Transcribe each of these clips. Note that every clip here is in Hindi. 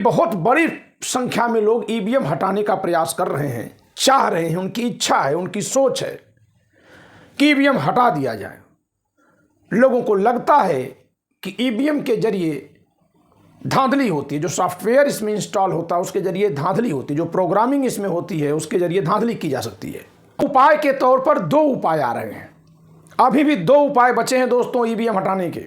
बहुत बड़ी संख्या में लोग ईवीएम हटाने का प्रयास कर रहे हैं, चाह रहे हैं, उनकी इच्छा है, उनकी सोच है कि ईवीएम हटा दिया जाए। लोगों को लगता है कि ईवीएम के जरिए धांधली होती है, जो सॉफ्टवेयर इसमें इंस्टॉल होता है उसके जरिए धांधली होती है, जो प्रोग्रामिंग इसमें होती है उसके जरिए धांधली की जा सकती है। उपाय के तौर पर दो उपाय आ रहे हैं, अभी भी दो उपाय बचे हैं दोस्तों ईवीएम हटाने के।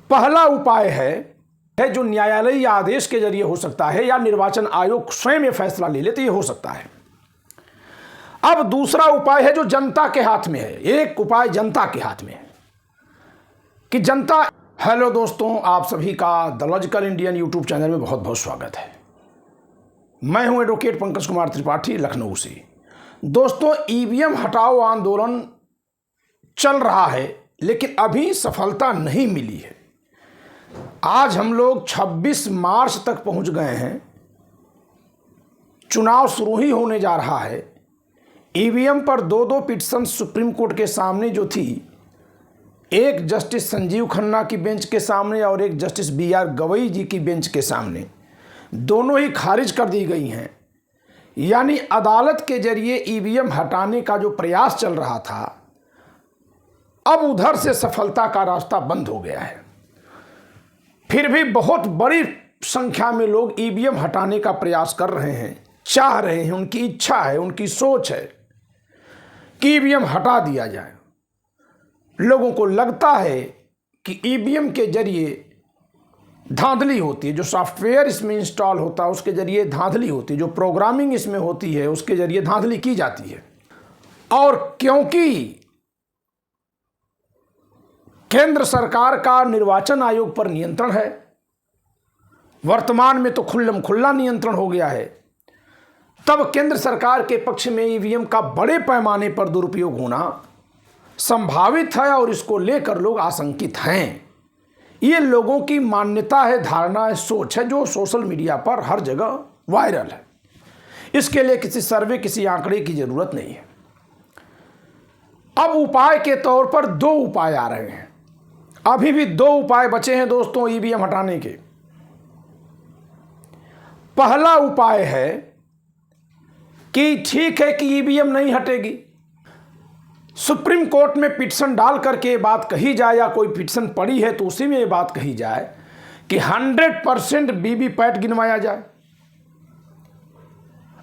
पहला उपाय है जो न्यायालयीय आदेश के जरिए हो सकता है या निर्वाचन आयोग स्वयं ये फैसला ले ले तो ये हो सकता है। अब दूसरा उपाय है जो जनता के हाथ में है। एक उपाय जनता के हाथ में है कि जनता। हेलो दोस्तों, आप सभी का the logical Indian YouTube channel में बहुत बहुत स्वागत है। मैं हूं एडवोकेट पंकज कुमार त्रिपाठी, लखनऊ से। दोस्तों, ईवीएम हटाओ आंदोलन चल रहा है लेकिन अभी सफलता नहीं मिली है। आज हम लोग 26 मार्च तक पहुंच गए हैं, चुनाव शुरू ही होने जा रहा है। ईवीएम पर दो पिटीशन सुप्रीम कोर्ट के सामने जो थी, एक जस्टिस संजीव खन्ना की बेंच के सामने और एक जस्टिस BR गवई जी की बेंच के सामने, दोनों ही खारिज कर दी गई हैं। यानी अदालत के जरिए ईवीएम हटाने का जो प्रयास चल रहा था, अब उधर से सफलता का रास्ता बंद हो गया है। फिर भी बहुत बड़ी संख्या में लोग ईवीएम हटाने का प्रयास कर रहे हैं, चाह रहे हैं, उनकी इच्छा है, उनकी सोच है कि ईवीएम हटा दिया जाए। लोगों को लगता है कि ईवीएम के जरिए धांधली होती है, जो सॉफ्टवेयर इसमें इंस्टॉल होता है उसके जरिए धांधली होती है, जो प्रोग्रामिंग इसमें होती है उसके जरिए धांधली की जाती है। और क्योंकि केंद्र सरकार का निर्वाचन आयोग पर नियंत्रण है, वर्तमान में तो खुल्लम खुल्ला नियंत्रण हो गया है, तब केंद्र सरकार के पक्ष में ईवीएम का बड़े पैमाने पर दुरुपयोग होना संभावित है और इसको लेकर लोग आशंकित हैं। ये लोगों की मान्यता है, धारणा है, सोच है, जो सोशल मीडिया पर हर जगह वायरल है। इसके लिए किसी सर्वे, किसी आंकड़े की जरूरत नहीं है। अब उपाय के तौर पर दो उपाय आ रहे हैं, अभी भी दो उपाय बचे हैं दोस्तों ईवीएम हटाने के। पहला उपाय है कि ठीक है कि ईवीएम नहीं हटेगी, सुप्रीम कोर्ट में पिटीशन डाल करके ये बात कही जाए, या कोई पिटीशन पड़ी है तो उसी में ये बात कही जाए कि 100% वीवीपैट गिनवाया जाए।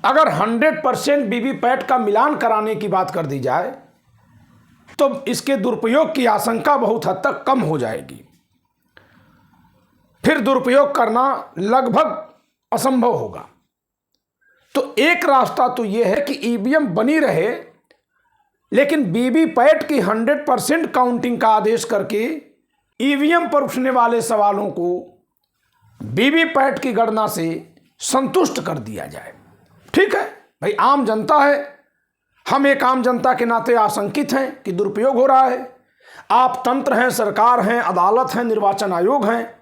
अगर 100% वीवीपैट का मिलान कराने की बात कर दी जाए तो इसके दुरुपयोग की आशंका बहुत हद तक कम हो जाएगी। फिर दुरुपयोग करना लगभग असंभव होगा। तो एक रास्ता तो यह है कि ईवीएम बनी रहे लेकिन वीवीपैट की 100% काउंटिंग का आदेश करके ईवीएम पर उठने वाले सवालों को वीवीपैट की गणना से संतुष्ट कर दिया जाए। ठीक है भाई, आम जनता है, हम एक आम जनता के नाते आशंकित हैं कि दुरुपयोग हो रहा है। आप तंत्र हैं, सरकार हैं, अदालत है, निर्वाचन आयोग हैं,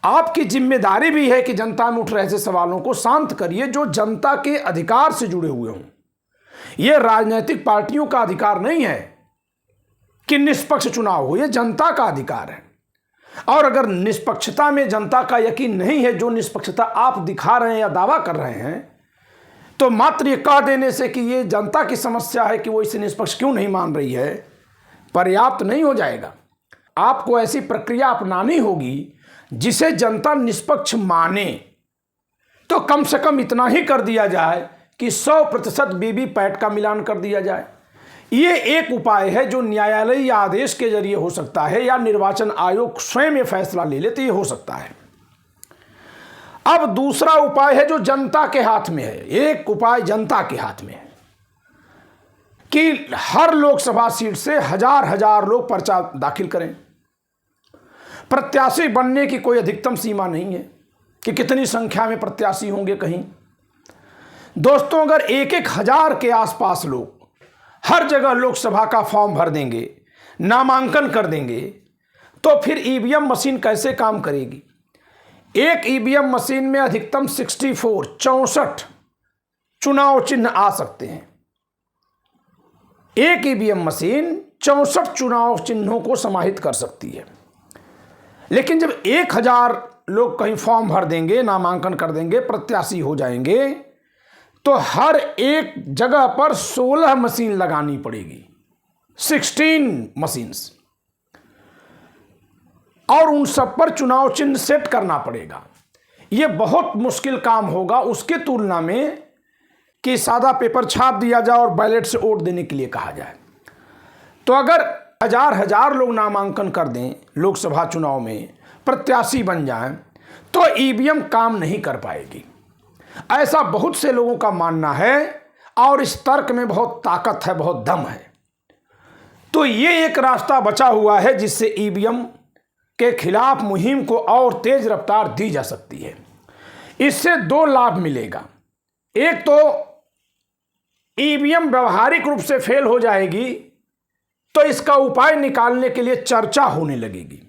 आपकी जिम्मेदारी भी है कि जनता में उठ रहे ऐसे सवालों को शांत करिए जो जनता के अधिकार से जुड़े हुए हों। यह राजनीतिक पार्टियों का अधिकार नहीं है कि निष्पक्ष चुनाव हो, यह जनता का अधिकार है। और अगर निष्पक्षता में जनता का यकीन नहीं है, जो निष्पक्षता आप दिखा रहे हैं या दावा कर रहे हैं, तो मात्र ये कह देने से कि ये जनता की समस्या है कि वो इसे निष्पक्ष क्यों नहीं मान रही है, पर्याप्त नहीं हो जाएगा। आपको ऐसी प्रक्रिया अपनानी होगी जिसे जनता निष्पक्ष माने। तो कम से कम इतना ही कर दिया जाए कि 100% वीवीपैट का मिलान कर दिया जाए। ये एक उपाय है जो न्यायालयीय आदेश के जरिए हो सकता है या निर्वाचन आयोग स्वयं ये फैसला ले ले तो ये हो सकता है। अब दूसरा उपाय है जो जनता के हाथ में है। एक उपाय जनता के हाथ में है कि हर लोकसभा सीट से हजार लोग पर्चा दाखिल करें। प्रत्याशी बनने की कोई अधिकतम सीमा नहीं है कि कितनी संख्या में प्रत्याशी होंगे कहीं। दोस्तों, अगर 1,000 के आसपास लोग हर जगह लोकसभा का फॉर्म भर देंगे, नामांकन कर देंगे, तो फिर ईवीएम मशीन कैसे काम करेगी? एक ईवीएम मशीन में अधिकतम 64 चुनाव चिन्ह आ सकते हैं। एक ईवीएम मशीन 64 चुनाव चिन्हों को समाहित कर सकती है। लेकिन जब 1,000 लोग कहीं फॉर्म भर देंगे, नामांकन कर देंगे, प्रत्याशी हो जाएंगे, तो हर एक जगह पर 16 मशीन लगानी पड़ेगी, 16 मशीन्स, और उन सब पर चुनाव चिन्ह सेट करना पड़ेगा। यह बहुत मुश्किल काम होगा उसके तुलना में कि सादा पेपर छाप दिया जाए और बैलेट से वोट देने के लिए कहा जाए। तो अगर हजार हजार लोग नामांकन कर दें लोकसभा चुनाव में, प्रत्याशी बन जाएं, तो ईवीएम काम नहीं कर पाएगी, ऐसा बहुत से लोगों का मानना है। और इस तर्क में बहुत ताकत है, बहुत दम है। तो ये एक रास्ता बचा हुआ है जिससे ईवीएम के खिलाफ मुहिम को और तेज रफ्तार दी जा सकती है। इससे दो लाभ मिलेगा। एक तो ईवीएम व्यवहारिक रूप से फेल हो जाएगी तो इसका उपाय निकालने के लिए चर्चा होने लगेगी।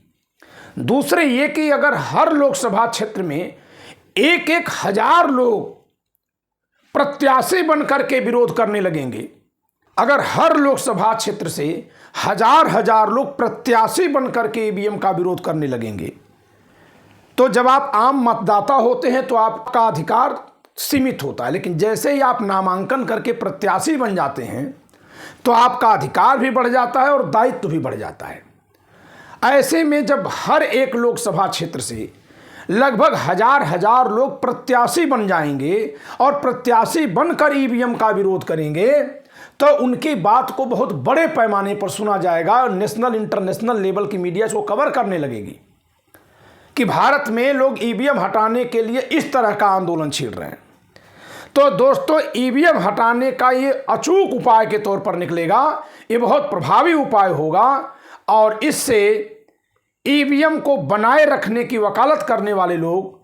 दूसरे ये कि अगर हर लोकसभा क्षेत्र में एक एक हजार लोग प्रत्याशी बनकर के विरोध करने लगेंगे, अगर हर लोकसभा क्षेत्र से हजार हजार लोग प्रत्याशी बनकर के ईवीएम का विरोध करने लगेंगे, तो जब आप आम मतदाता होते हैं तो आपका अधिकार सीमित होता है, लेकिन जैसे ही आप नामांकन करके प्रत्याशी बन जाते हैं तो आपका अधिकार भी बढ़ जाता है और दायित्व भी बढ़ जाता है। ऐसे में जब हर एक लोकसभा क्षेत्र से लगभग हजार हजार लोग प्रत्याशी बन जाएंगे और प्रत्याशी बनकर ईवीएम का विरोध करेंगे, तो उनकी बात को बहुत बड़े पैमाने पर सुना जाएगा। नेशनल इंटरनेशनल लेवल की मीडिया इसको कवर करने लगेगी कि भारत में लोग ईवीएम हटाने के लिए इस तरह का आंदोलन छेड़ रहे हैं। तो दोस्तों, ईवीएम हटाने का ये अचूक उपाय के तौर पर निकलेगा, ये बहुत प्रभावी उपाय होगा और इससे ईवीएम को बनाए रखने की वकालत करने वाले लोग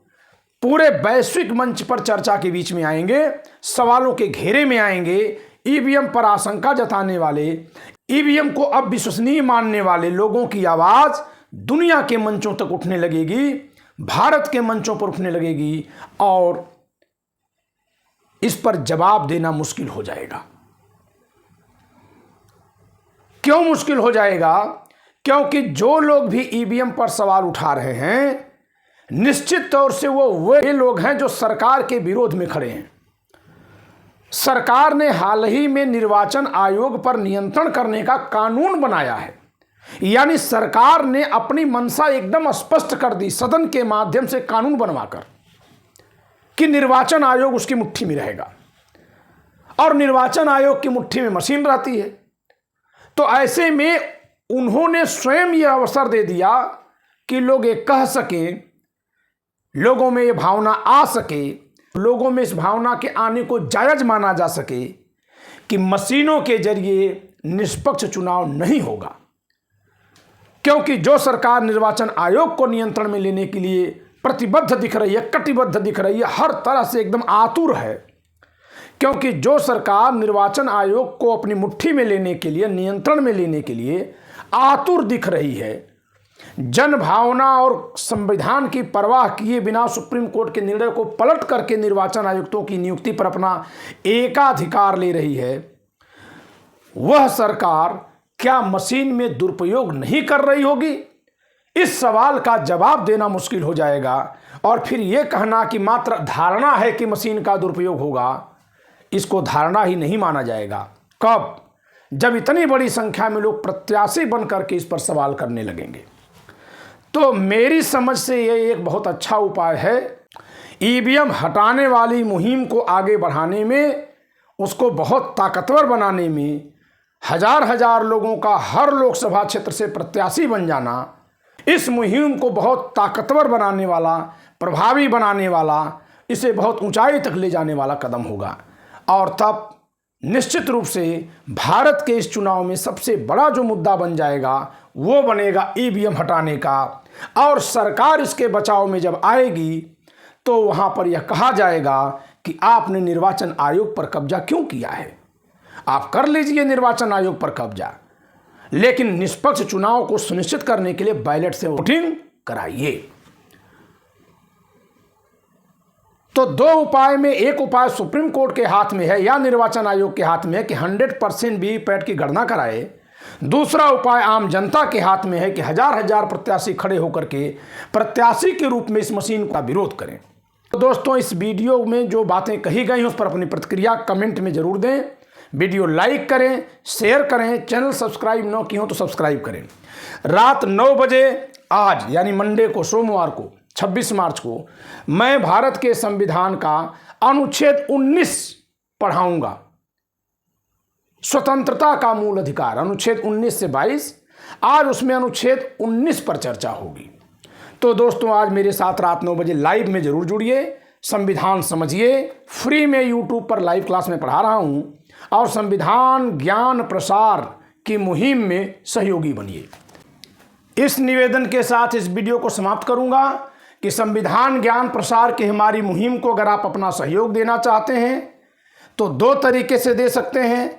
पूरे वैश्विक मंच पर चर्चा के बीच में आएंगे, सवालों के घेरे में आएंगे। ईवीएम पर आशंका जताने वाले, ईवीएम को अब विश्वसनीय मानने वाले लोगों की आवाज दुनिया के मंचों तक उठने लगेगी, भारत के मंचों पर उठने लगेगी और इस पर जवाब देना मुश्किल हो जाएगा। क्यों मुश्किल हो जाएगा? क्योंकि जो लोग भी ईवीएम पर सवाल उठा रहे हैं, निश्चित तौर से वो वे लोग हैं जो सरकार के विरोध में खड़े हैं। सरकार ने हाल ही में निर्वाचन आयोग पर नियंत्रण करने का कानून बनाया है, यानी सरकार ने अपनी मंशा एकदम स्पष्ट कर दी सदन के माध्यम से कानून बनवाकर कि निर्वाचन आयोग उसकी मुट्ठी में रहेगा और निर्वाचन आयोग की मुट्ठी में मशीन रहती है। तो ऐसे में उन्होंने स्वयं यह अवसर दे दिया कि लोग ये कह सकें, लोगों में ये भावना आ सके, लोगों में इस भावना के आने को जायज माना जा सके कि मशीनों के जरिए निष्पक्ष चुनाव नहीं होगा। क्योंकि जो सरकार निर्वाचन आयोग को नियंत्रण में लेने के लिए प्रतिबद्ध दिख रही है, कटिबद्ध दिख रही है, हर तरह से एकदम आतुर है, क्योंकि जो सरकार निर्वाचन आयोग को अपनी मुट्ठी में लेने के लिए, नियंत्रण में लेने के लिए आतुर दिख रही है, जन भावना और संविधान की परवाह किए बिना सुप्रीम कोर्ट के निर्णय को पलट करके निर्वाचन आयुक्तों की नियुक्ति पर अपना एकाधिकार ले रही है, वह सरकार क्या मशीन में दुरुपयोग नहीं कर रही होगी? इस सवाल का जवाब देना मुश्किल हो जाएगा। और फिर यह कहना कि मात्र धारणा है कि मशीन का दुरुपयोग होगा, इसको धारणा ही नहीं माना जाएगा। कब? जब इतनी बड़ी संख्या में लोग प्रत्याशी बन करके इस पर सवाल करने लगेंगे। तो मेरी समझ से यह एक बहुत अच्छा उपाय है। ईवीएम हटाने वाली मुहिम को आगे बढ़ाने में, उसको बहुत ताकतवर बनाने में, हजार हजार लोगों का हर लोकसभा क्षेत्र से प्रत्याशी बन जाना इस मुहिम को बहुत ताकतवर बनाने वाला, प्रभावी बनाने वाला, इसे बहुत ऊंचाई तक ले जाने वाला कदम होगा। और तब निश्चित रूप से भारत के इस चुनाव में सबसे बड़ा जो मुद्दा बन जाएगा वो बनेगा ईवीएम हटाने का। और सरकार इसके बचाव में जब आएगी तो वहां पर यह कहा जाएगा कि आपने निर्वाचन आयोग पर कब्जा क्यों किया है। आप कर लीजिए निर्वाचन आयोग पर कब्जा, लेकिन निष्पक्ष चुनाव को सुनिश्चित करने के लिए बैलेट से वोटिंग कराइए। तो दो उपाय में एक उपाय सुप्रीम कोर्ट के हाथ में है या निर्वाचन आयोग के हाथ में है कि 100% वीवीपैट की गणना कराए। दूसरा उपाय आम जनता के हाथ में है कि हजार हजार प्रत्याशी खड़े होकर के प्रत्याशी के रूप में इस मशीन का विरोध करें। तो दोस्तों, इस वीडियो में जो बातें कही गई हैं उस पर अपनी प्रतिक्रिया कमेंट में जरूर दें। वीडियो लाइक करें, शेयर करें, चैनल सब्सक्राइब न किए हो तो सब्सक्राइब करें। रात 9 बजे आज यानी मंडे को, सोमवार को 26 मार्च को मैं भारत के संविधान का अनुच्छेद 19 पढ़ाऊंगा। स्वतंत्रता का मूल अधिकार, अनुच्छेद 19 से 22। आज उसमें अनुच्छेद 19 पर चर्चा होगी। तो दोस्तों, आज मेरे साथ रात 9 बजे लाइव में जरूर जुड़िए, संविधान समझिए। फ्री में यूट्यूब पर लाइव क्लास में पढ़ा रहा हूं और संविधान ज्ञान प्रसार की मुहिम में सहयोगी बनिए। इस निवेदन के साथ इस वीडियो को समाप्त करूंगा कि संविधान ज्ञान प्रसार की हमारी मुहिम को अगर आप अपना सहयोग देना चाहते हैं तो 2 तरीके से दे सकते हैं।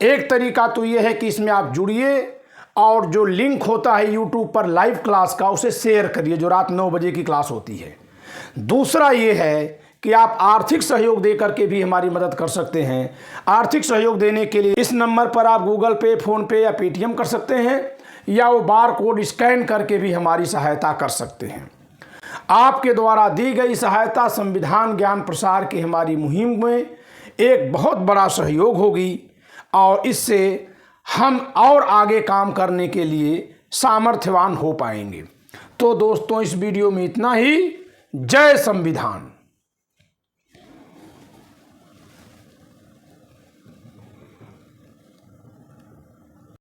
एक तरीका तो यह है कि इसमें आप जुड़िए और जो लिंक होता है यूट्यूब पर लाइव क्लास का उसे शेयर करिए, जो रात 9 बजे की क्लास होती है। दूसरा ये है कि आप आर्थिक सहयोग दे करके भी हमारी मदद कर सकते हैं। आर्थिक सहयोग देने के लिए इस नंबर पर आप गूगल पे, फोन पे या पेटीएम कर सकते हैं, या वो बार कोड स्कैन करके भी हमारी सहायता कर सकते हैं। आपके द्वारा दी गई सहायता संविधान ज्ञान प्रसार की हमारी मुहिम में एक बहुत बड़ा सहयोग होगी और इससे हम और आगे काम करने के लिए सामर्थ्यवान हो पाएंगे। तो दोस्तों, इस वीडियो में इतना ही। जय संविधान।